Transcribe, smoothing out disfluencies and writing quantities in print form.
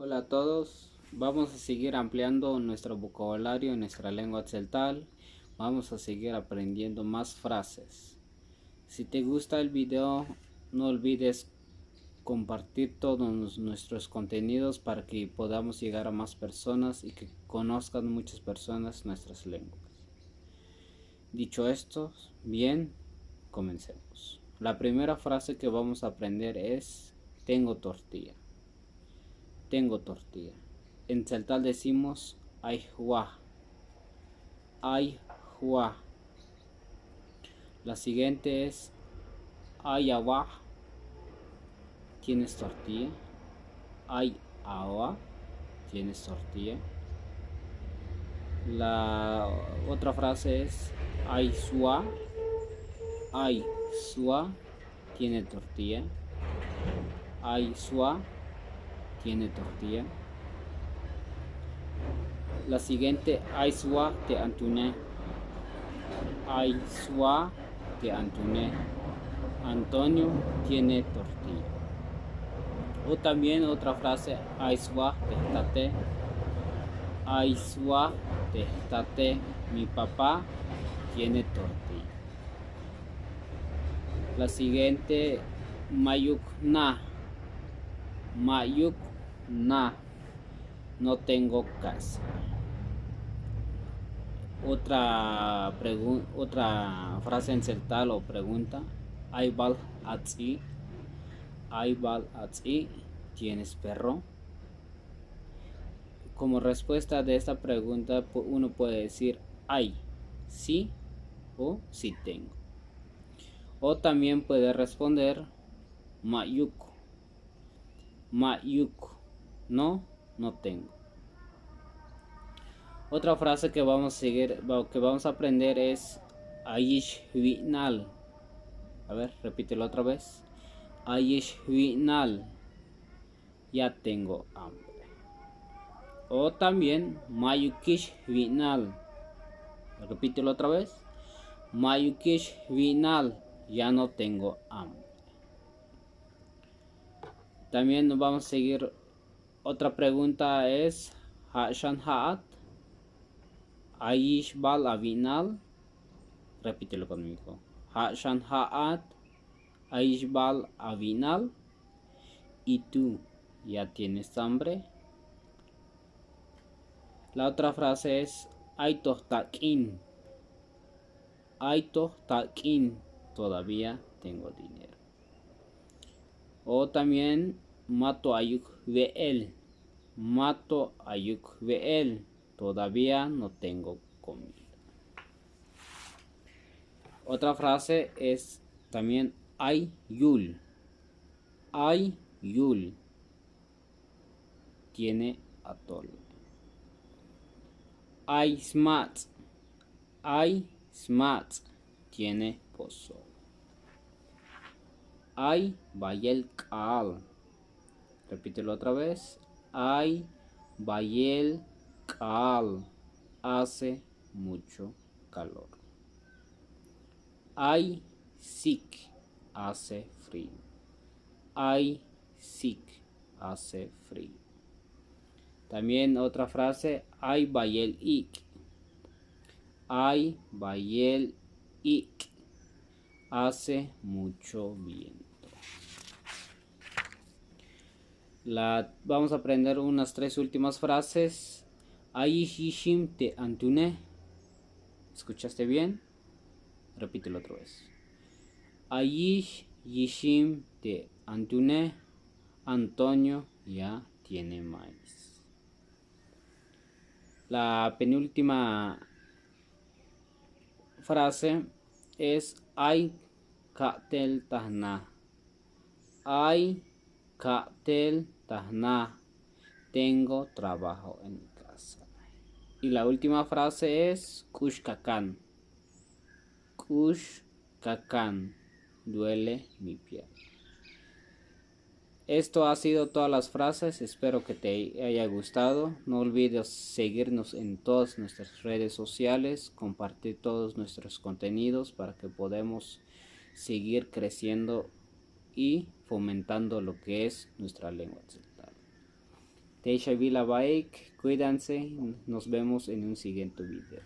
Hola a todos, vamos a seguir ampliando nuestro vocabulario en nuestra lengua tzeltal. Vamos a seguir aprendiendo más frases. Si te gusta el video, no olvides compartir todos nuestros contenidos para que podamos llegar a más personas y que conozcan muchas personas nuestras lenguas. Dicho esto, bien, comencemos. La primera frase que vamos a aprender es tengo tortilla. Tengo tortilla. En tzeltal decimos ayhuah. Ayhuah. La siguiente es ayawah. ¿Tienes tortilla? Ayawa. ¿Tienes tortilla? La otra frase es aysua. Aysua. ¿Tiene tortilla? Aysua. ¿Tiene tortilla? La siguiente, aysua te antune. Aysua te antune. Antonio tiene tortilla. O también otra frase, aysua tehtate. Aysua tehtate. Mi papá tiene tortilla. La siguiente, mayuk na. Mayuk na. No tengo casa. Otra frase en tzeltal o pregunta, aybal atzi. Aybal atzi. ¿Tienes perro? Como respuesta de esta pregunta uno puede decir hay, sí o sí tengo. O también puede responder mayuk. Mayuk. No, no tengo. Otra frase que vamos a aprender es Aish Vinal. A ver, repítelo otra vez. Aish Vinal. Ya tengo hambre. O también Mayukish Vinal. Repítelo otra vez. Mayukish Vinal. Ya no tengo hambre. También vamos a seguir. Otra pregunta es Hashan Haat. Aish Bal Avinal. Repítelo conmigo. Hashan Haat. Aish Bal Avinal. ¿Y tú ya tienes hambre? La otra frase es Aitoh Takin. Aitoh Takin. Todavía tengo dinero. O también Mato Ayuk Veel. Mato Ayuk Veel. Todavía no tengo comida. Otra frase es también Ay Yul. Ay Yul. Tiene atole. Ay Smat. Ay Smat. Tiene pozole. Ay Bayel Kaal. Repítelo otra vez. Ay Bayel Kaal. Hace mucho calor. Ay Sik. Hace frío. Ay Sik. Hace frío. También otra frase. Ay Bayel Ik. Ay Bayel Ik. Hace mucho viento. Vamos a aprender unas 3 últimas frases. Aish yishim te antune. ¿Escuchaste bien? Repítelo otra vez. Aish yishim te antune. Antonio ya tiene maíz. La penúltima frase es ay katel tahna. Ay katel tahna. Tengo trabajo en casa. Y la última frase es kush kakan. Kush kakan. Duele mi piel. Esto ha sido todas las frases. Espero que te haya gustado. No olvides seguirnos en todas nuestras redes sociales. Compartir todos nuestros contenidos para que podamos seguir creciendo y fomentando lo que es nuestra lengua tzeltal. Teisha Vila Baik, cuídense, nos vemos en un siguiente video.